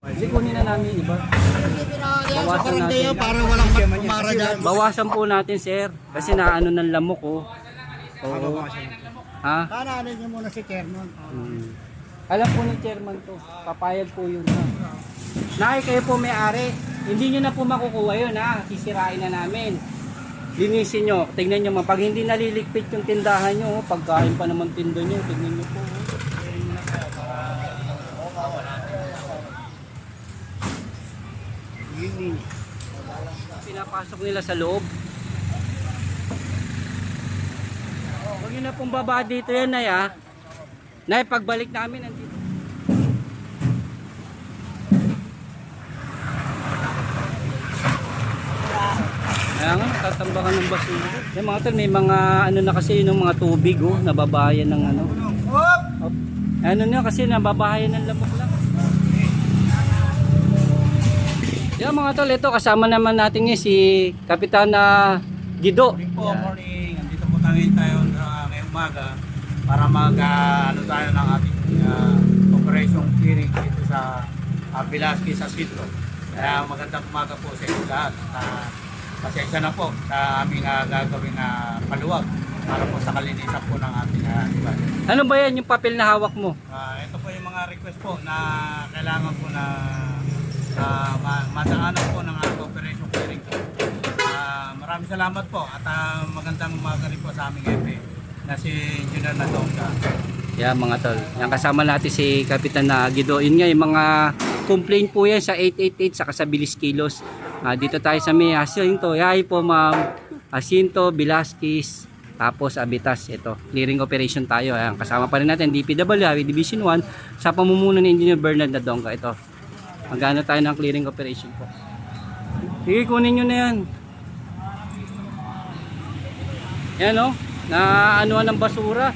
Kasi kunin na namin, iba. Bawasan natin. Para walang kumara dyan. Bawasan po natin, sir. Kasi naano ng lamok, oh. Oo. Ha? Para niyo muna si Chairman. Alam po ni chairman to. Papayag po yun. Ha? Nay, kayo po may-ari. Hindi nyo na po makukuha yun, ha? Sisirain na namin. Linisin nyo. Tignan nyo, pag hindi naliligpit yung tindahan nyo, oh, pagkain pa naman tinda nyo, tignan nyo po. Oh. Pinapasok nila sa loob. Huwag nyo na pong baba dito yan, Nay, ha? Nay, pagbalik namin, nandito. Kaya nga, tatambakan ng basura. Yung mga tol, may mga ano na kasi yung mga tubig, oh, nababahayan ng ano. Oh, ano na kasi nababahayan ng lamok lang. Yan mga tol, ito kasama naman natin ngayon si Kapitana Guido. Morning. Andito po tayo ngayong umaga para ano tayo ng ating operation clearing dito sa Velasquez sa Sitro. Kaya magandang umaga po sa inyo lahat. Pasensya na po sa aming gagawing paluwag para po sa kalinisan po ng ating iba. Ano ba yan yung papel na hawak mo? Ito po yung mga request po na kailangan po na madaanan po ng ating operation clearing. Maraming salamat po at magandang umaga rin po sa aming FA na si Engineer Nadonga. Yan mga tol. Yan kasama natin si Kapitan na Guido. Yun nga yung mga complaint po yan sa 888 saka sa Bilis Kilos. Dito tayo sa may Jacinto. Yay po ma'am. Jacinto, Velasquez, tapos Abitas. Ito, clearing operation tayo. Ayan, kasama pa rin natin DPW Highway Division 1 sa pamumuno ni Engineer Bernard Nadonga. Ito. Magano tayo ng clearing operation po. Sige, kunin nyo na yan. Yan o. Na anuan ng basura.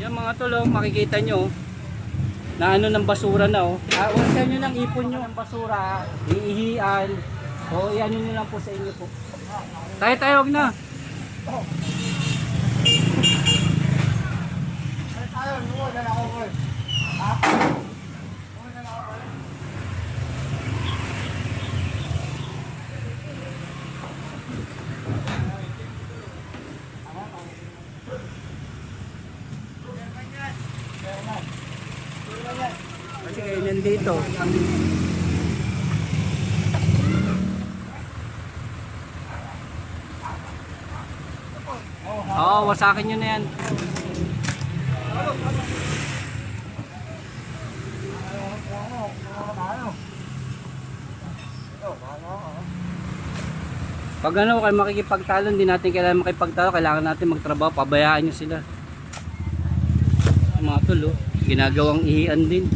Yan mga tol, oh, makikita nyo. Na ano ng basura na oh. Onsa nyo nang ipon nyo ang basura. Iihian. O iyan nyo lang po sa inyo po. Tayo, wag na. Kasi kayo nandito. Oo, wasakin nyo na yan. Pag ano, kayo makikipagtalo, hindi natin kailangan makipagtalo, kailangan natin magtrabaho, pabayaan nyo sila. Mga tol, oh, ginagawang ihian din.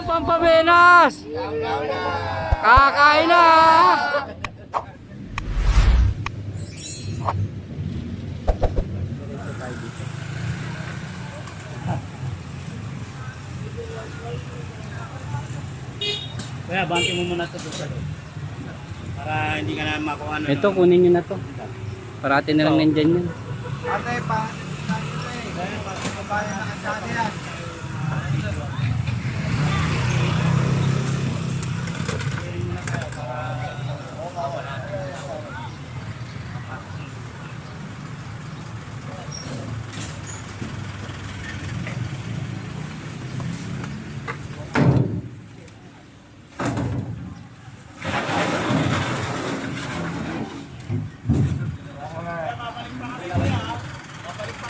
Pampabenas! Kakain na! Kaya banti mo muna ito sa loob. Para hindi ka na makuha na. Ito, kunin nyo na to. Parati na lang nandyan yun. Ate, pabayan na kasada yan.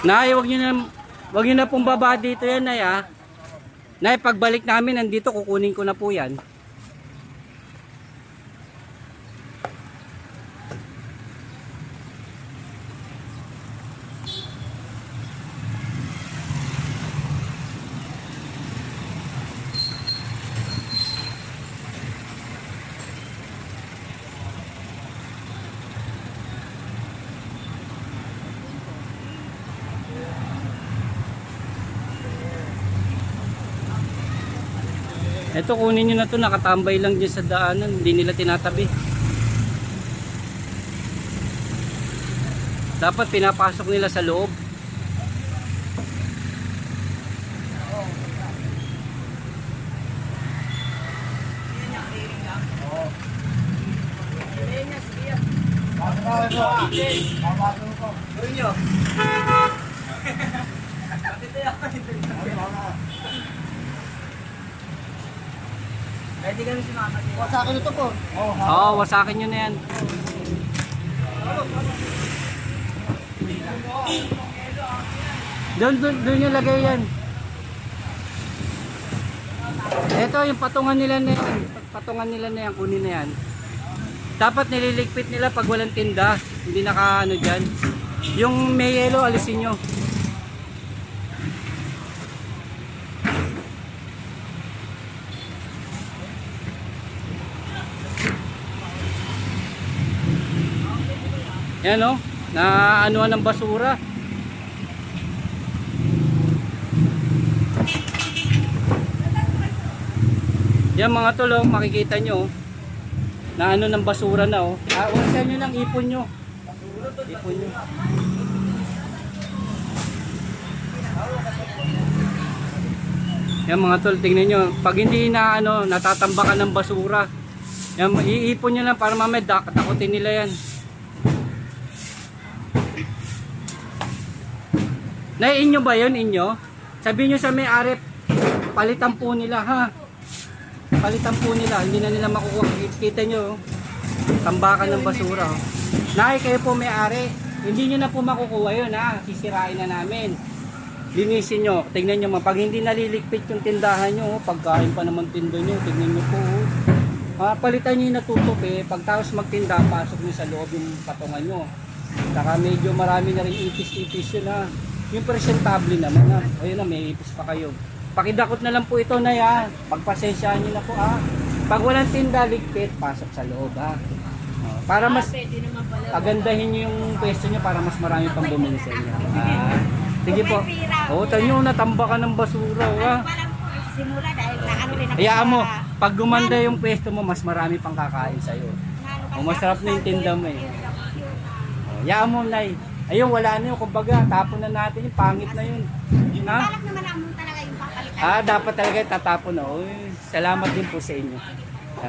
Nay, wag nyo na pong baba dito yan, Nay, ha? Nay, pagbalik namin, nandito, kukunin ko na po yan. Ito, kunin nyo na to, nakatambay lang dyan sa daanan, hindi nila tinatabi. Dapat pinapasok nila sa loob. Pwede kami sumama dito. Sa akin ito po. Oo, wasakin nyo na yan. Doon yung lagay yan. Ito yung patungan nila na yan. Patungan nila na yan, kunin na yan. Dapat nililigpit nila pag walang tinda. Hindi naka ano dyan. Yung may yellow, alisin nyo. Yan o, na anuan ng basura. Yan mga tulong, makikita nyo na ano ng basura na oh. Unasan nyo lang, ipon nyo. Ipon nyo. Yan mga tol, tingnan nyo. Pag hindi na ano, natatambakan ng basura, yan, iipon nyo lang para mamaya takutin nila yan. Inyo ba yun, inyo? Sabihin nyo sa may-ari, palitan po nila ha. Palitan po nila, hindi na nila makukuha. Kita nyo, tambakan ng basura. Nay, kayo po may-ari, hindi nyo na po makukuha yun ha. Sisirain na namin. Linisin nyo, tingnan nyo, pag hindi naliligpit yung tindahan nyo, pagkain pa naman tinda nyo, tingnan nyo po. Palitan nyo yung natutupi, pagtapos magtinda, pasok nyo sa loob yung patungan nyo. Saka medyo marami na rin ipis-ipis yun ha. Yung presentable naman ha. Ayun na, may ipis pa kayo. Pakidakot na lang po ito na ya. Pagpasensyahan nyo na po ha. Pag walang tinda, ligpit, pasok sa loob ha. Para mas pagandahin nyo yung pwesto nyo para mas marami pang bumili sa inyo. Sige po. Tanyo, natambakan ng basura ha. Simula dahil na ano rin ako. Hayaan mo, pag gumanda yung pwesto mo, mas marami pang kakain sa'yo. Masarap na yung tinda mo eh. Hayaan mo, Nay. Ayun, wala na yun. Kumbaga, tapon na natin yung pangit na yun. Ha? Balak naman naman talaga yung papalitan. Dapat talaga tatapon na. Uy, salamat din po sa inyo.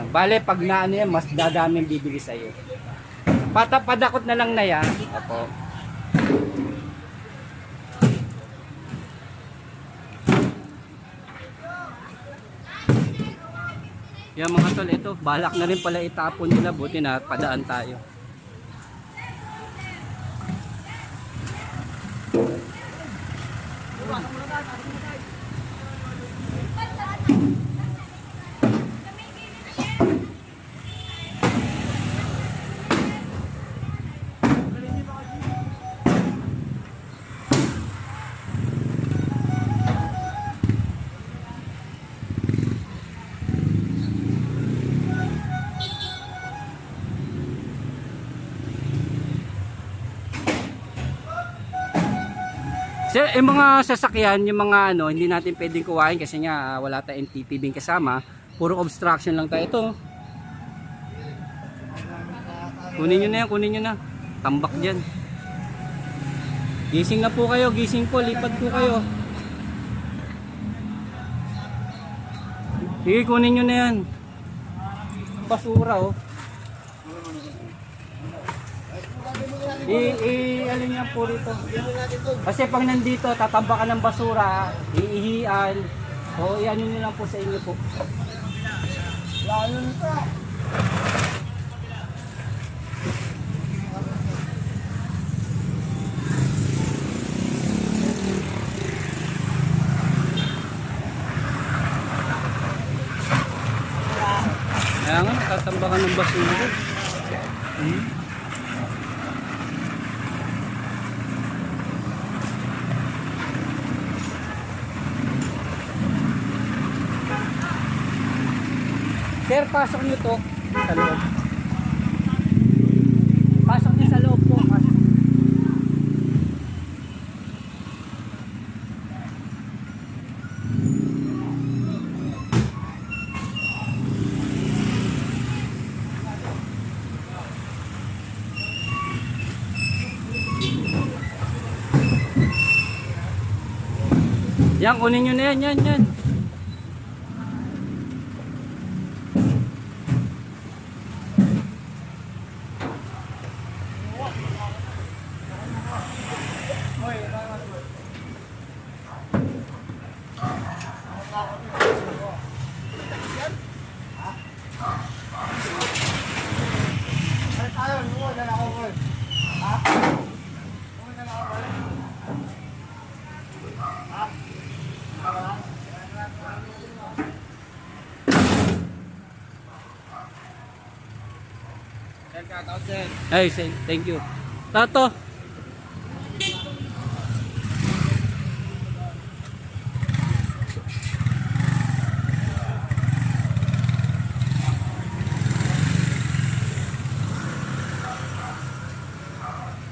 Bale, pag naano yan, mas dadaming bibili sa'yo. Padakot na lang na yan. Opo. Yan mga tol, ito, balak na rin pala itapon nila. Buti na padaan tayo. Sir, yung mga sasakyan, yung mga ano, hindi natin pwedeng kuhain kasi nga wala tayong NTPB kasama. Puro obstruction lang tayo. Ito. Kunin nyo na yan, kunin nyo na. Tambak dyan. Gising na po kayo, gising po, lipat po kayo. Sige, kunin nyo na yan. Basura oh. Alin yan po rito. Kasi pag nandito, tatambakan ng basura, iihian. O, yan yun lang po sa inyo po. Lalo nito. Kaya nga, tatambakan ng basura. Sir, pasok nyo to sa loob. Pasok nyo sa loob po. Pasok. Yan, kunin nyo na yan, yan. Ay, tayo, lumo na ako, boy. Ha? Lumo na ako, boy. Ay, thank you. Tato.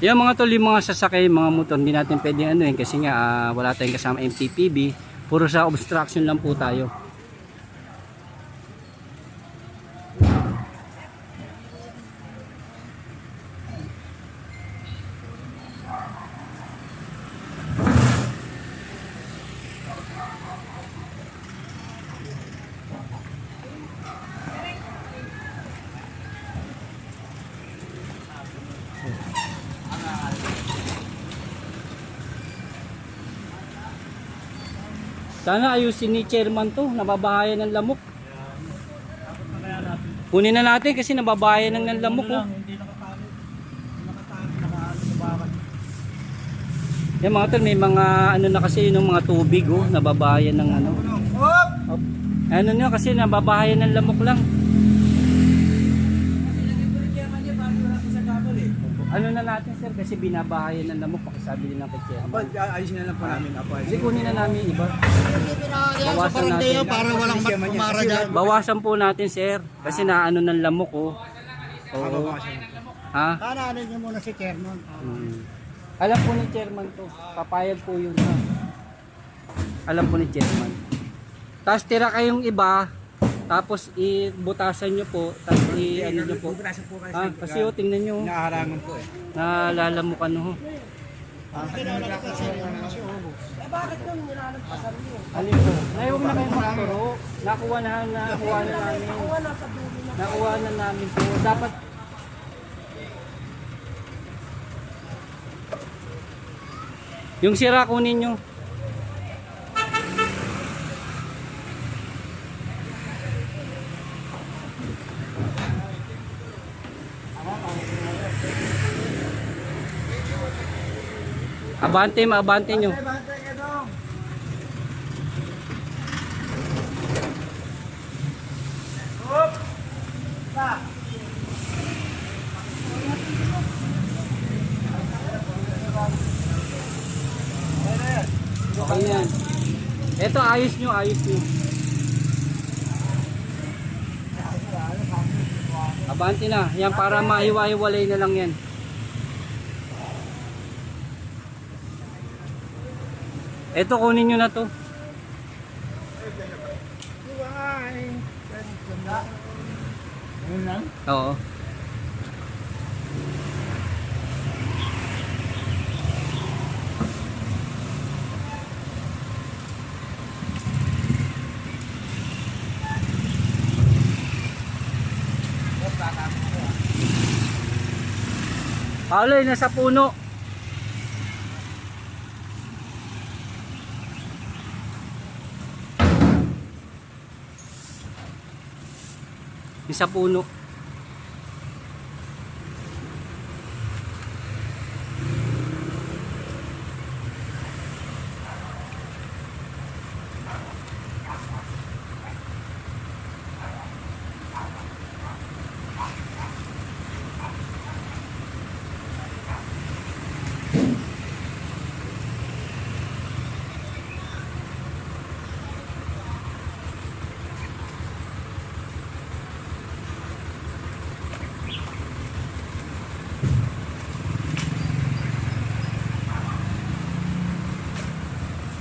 Yung mga tol, yung mga sasakay, mga motor, hindi natin pwedeng ano yun kasi nga wala tayong kasama MTPB. Puro sa obstruction lang po tayo. Sana ayusin ni chairman to, nababahayan ng lamok. Kunin na natin kasi nababahayan ng lamok. Oh. Hindi nakatali. Hindi nakatali, nakaano sa bakal. Yan mga tol, may mga ano na kasi yung mga tubig oh, nababahayan ng ano. Hop! Ano nyo kasi nababahayan ng lamok lang. Ano na natin sir kasi binabahayan ng lamok pakisabi din ng chairman. Ayusin na lang po namin. Kasi kunin na namin iba. Sa Bawasan barangay natin. para walang magkumara dyan. Bawasan po natin sir kasi naano ng lamok oh. Oo. Ha? Kananin niyo muna si Chairman. Alam po ni chairman to. Papayag po yun. Ha? Alam po ni chairman. Tapos tira kayong iba. Tapos ibutasan nyo po. Tapos ano nyo po. Ah, kasi oh, tingnan nyo. Oh. Nakaharangan po eh. Nalalamukan ho. Alin po? Nay, huwag na kayo magturo. Nakuha na namin. Nakuha na namin po. Dapat yung sira kunin nyo. Abante nyo. Okay yan. Ito ayos nyo. Abante na. Yan para maiwa-iwalay na lang yan. Ito kunin nyo na to. Oo. Paulo, nasa puno. Sa puno.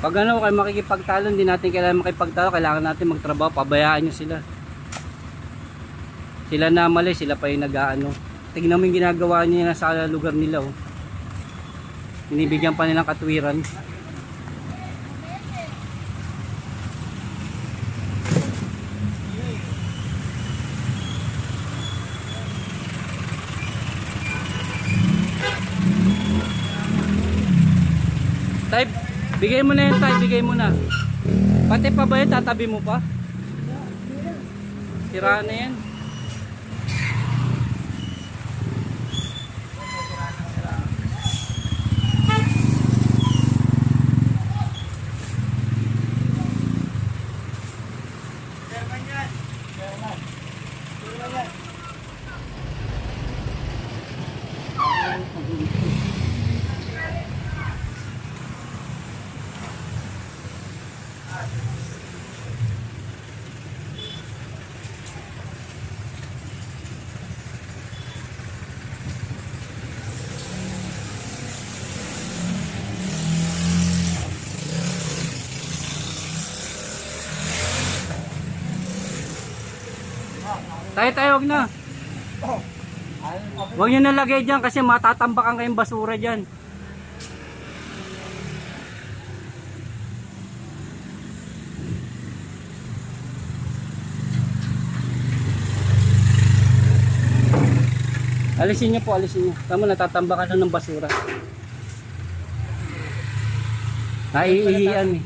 Pag ano kayo makikipagtalo, hindi natin kailangan makipagtalo, kailangan natin magtrabaho, pabayaan nyo sila. Sila na mali, sila pa yung nag-aano. Tignan mo yung ginagawa niya sa lugar nila. Oh. Binibigyan pa nilang katwiran. Tay, bigay mo na yan, tay. Bigay mo na. Pati pa ba yan? Tatabi mo pa? Sira na yan. Tayo, wag na. Huwag nyo nalagay dyan kasi matatambakan kayong basura dyan. Alisin nyo po, alisin nyo. Tama, natatambakan na ng basura. Naiihian eh.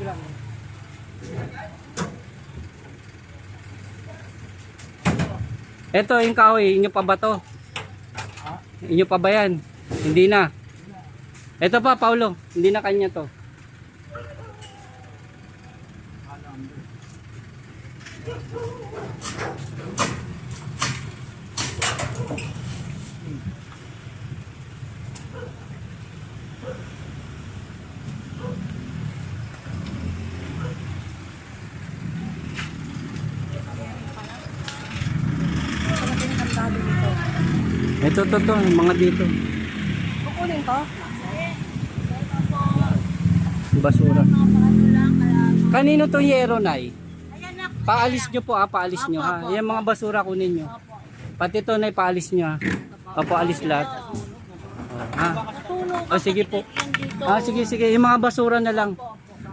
Ito yung kahoy, inyo pa ba to? Inyo pa ba yan? Hindi na. Ito pa, Paulo, hindi na kanya to. Ito, yung mga dito. Kukunin ko? Basura. Kanino to yero, Nay? Ayan na. Paalis nyo po, paalis nyo ha. Yan mga basura kunin nyo. Pati to, Nay, paalis nyo ha. Paalis lahat. Ha? O, sige po. Sige. Yung mga basura na lang.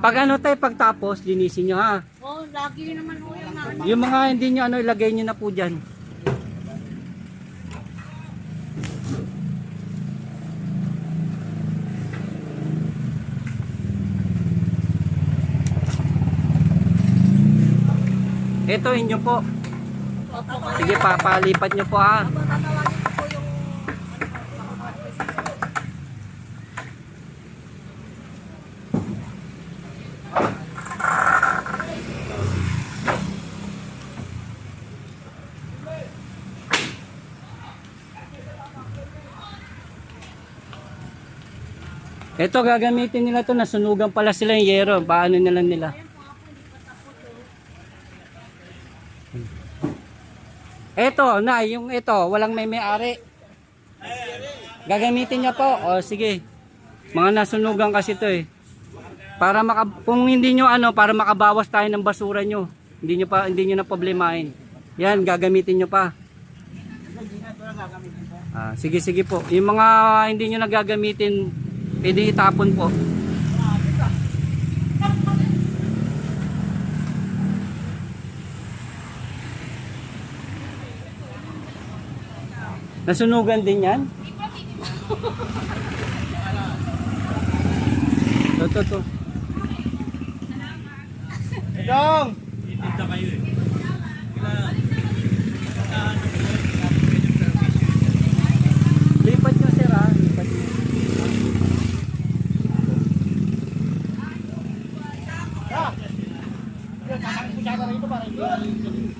Pag ano tayo, pagtapos, linisin nyo ha. Oh, lagi naman ho yung ano. Yung mga hindi nyo ano, ilagay nyo na po dyan. Ito inyo po. Sige, papalipat nyo po ha. Tatawagin ko po yung Ito gagamitin nila to, nasunugan pala sila yung yero. Paano nila nila? Ito, na, yung ito, walang may-ari. Gagamitin niya po. O sige. Mga nasunugan kasi to eh. Para kung hindi nyo ano, para makabawas tayo ng basura nyo. Hindi nyo na problemahin. Yan, gagamitin nyo pa. Sige po. Yung mga hindi nyo nagagamitin, pwede itapon po. Nasunugan din yan? Ito. Dong! Itinda kayo eh. Lipat nyo sir ha. Lipat nyo.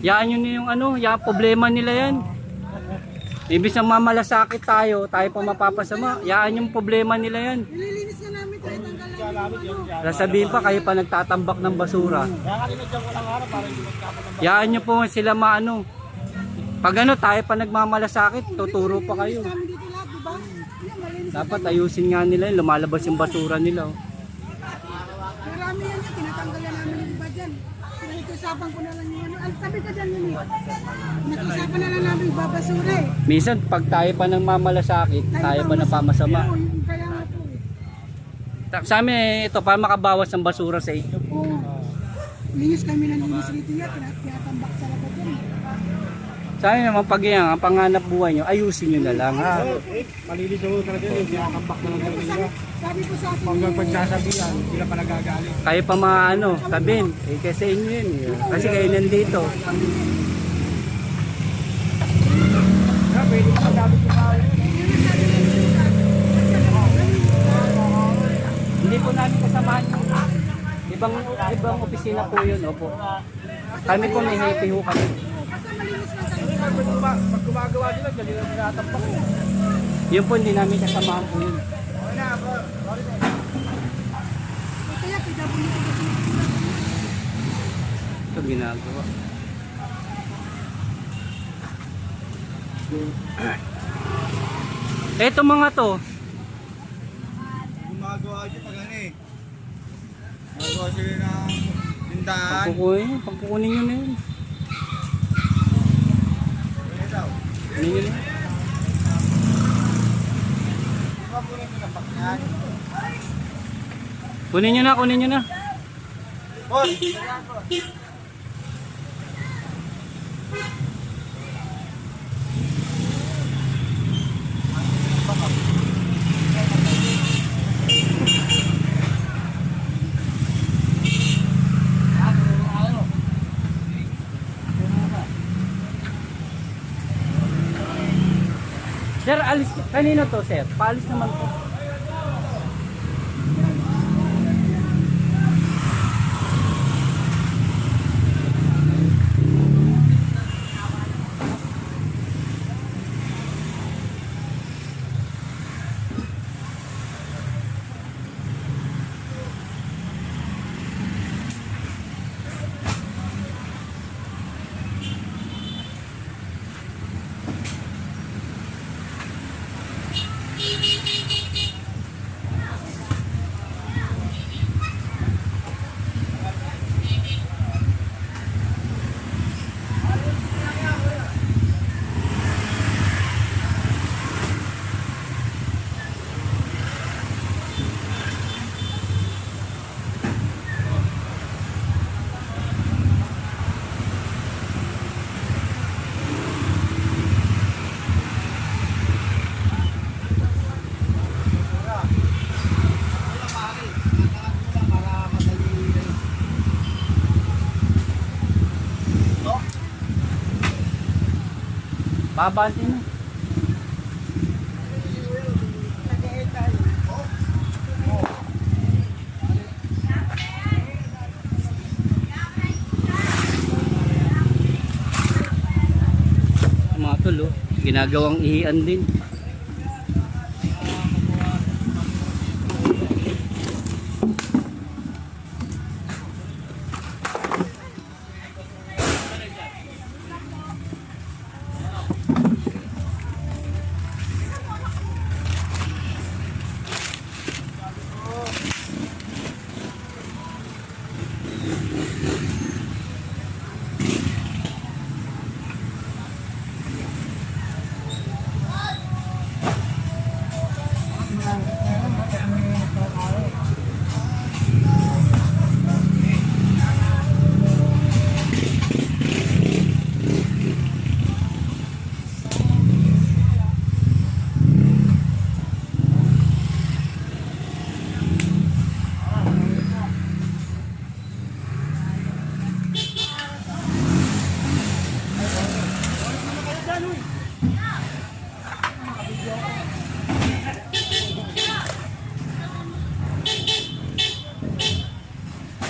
Yaan nyo na yung ano, yung problema nila yan. Ibig na mamalasakit tayo pa mapapasama. Yaan yung problema nila yan. nililinis ka namin, tanggal lang. Sasabihin pa kayo pa nagtatambak ng basura. Kaya kanina dyan walang araw para hindi magtapon ng Yaan nyo po sila maano. Pag ano tayo pa nagmamalasakit, tuturo pa kayo. Kami dito lahat, di ba? Yan, malinis. Dapat ayusin nga nila yun, lumalabas yung basura nila. Oh. Marami yan, tinatanggalan namin yung iba dyan. Pinakikiusapan ko na lang yung ano. Ang tabi ka dyan yun eh. Nakiusapan na lang namin yung babasura eh. Minsan pag tayo pa nagmamalasakit, tayo pa napamasama. Kaya nga po eh. Sa amin ito, para makabawas ng basura sa inyo. Oo. Linis kami ng linis rito yan, tinatambak talaga dyan. Tayo naman pag yan, ang panganap buhay nyo, ayusin nyo na lang ha. Malilito ko talaga yun. Kinakambak na lang talaga nila. Sabi ko sa akin, Hanggang pagsasabihan, sila pa nagagalit. Kayo pa mga ano, sabihin, eh kasi inyo yun. Kasi kayo nandito. Pwede pa sabi ko sa Hindi po namin kasamahan yung ibang opisina po yun, opo. Kami po may happy ho kami. basta malinis lang kami. Pag gumagawa sila, dali lang tinatampak ko. Yun po hindi namin kasamahan po yun. Kaya PWD ko kasi. Ito ginagawa. Eto mga to, Gumagawa siya pag ano eh. Gumagawa sila ng tindahan. pagkukunin nyo na yun. Ano daw? Kunin nyo na. Di ba po rin tinapak yan? Kunin nyo na. Boss! Sir, alis, kanino to sir? Paalis naman po. Babante na. Mga tulo, ginagawang ihian din.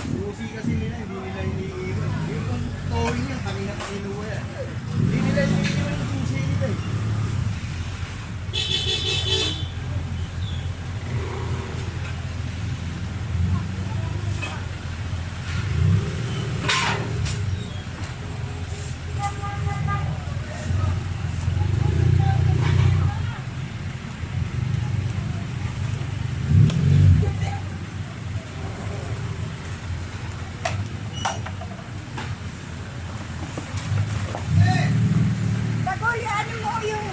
Susi kasi nila, hindi nila iniiwan. Yung towing niya, kanina pa kinuha yan. Hindi nila iniiwan yung susi nila eh. Bagoy, ano mo yung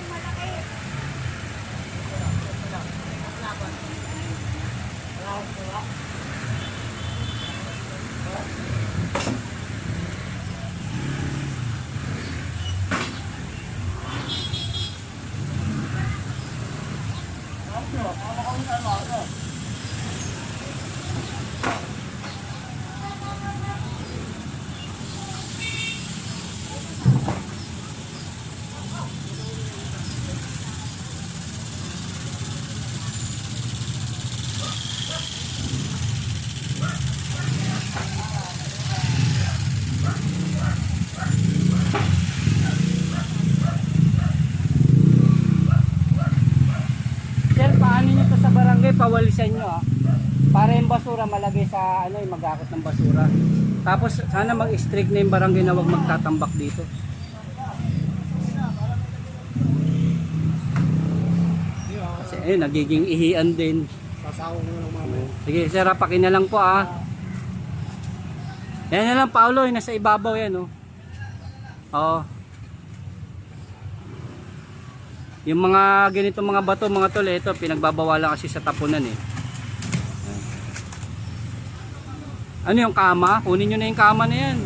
malaki? Sir, paano nyo to sa barangay? Pawalisan nyo para yung basura malagay sa ano, yung mag-akot ng basura. Tapos sana mag-strict na yung barangay na huwag magtatambak dito. Kasi nagiging ihian din. Sasawang mo lang mamaya. Sige sir, pakin na lang po Yan na lang Paulo, yung nasa ibabaw yan Oo. Yung mga ganito mga bato, mga tol, ito pinagbabawalan kasi sa tapunan Ano yung kama? Kunin nyo na yung kama na yan.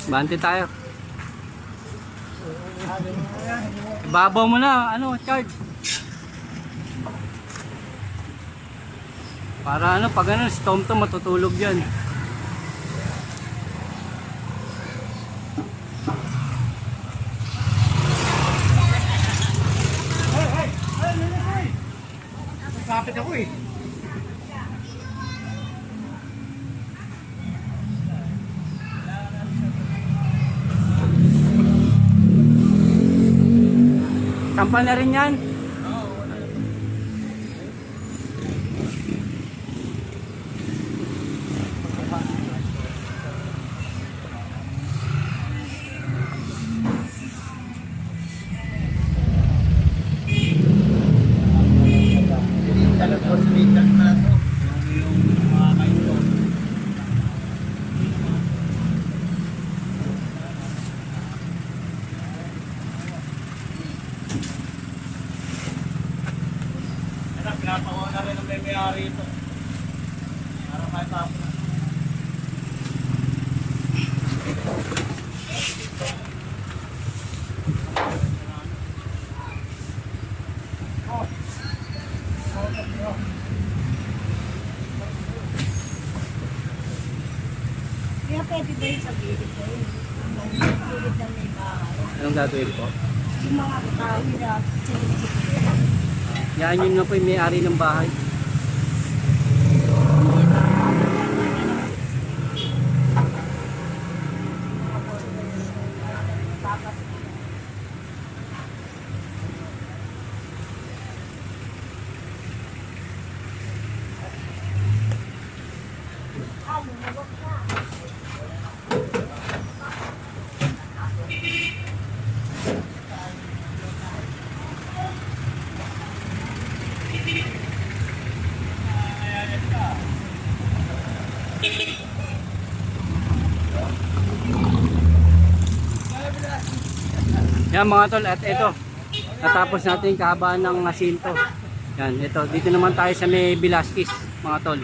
Bante tayo. Babaw mo na, charge. Para pag si Tom Tom matutulog diyan. Kapit ako eh. Sampa na rin yan. Pinapawa na rin ang may-ari ito. Para may tapos na. Kaya pwede ba yung sa gilid ko yun? Ang gilid ng may bahay. Anong gagawin po? Yung mga tao na sinisip. Yan yun na po yung may-ari ng bahay. Yan mga tol, at ito natapos natin yung kahabaan ng asinto. Yan, ito, dito naman tayo sa may Velasquez mga tol.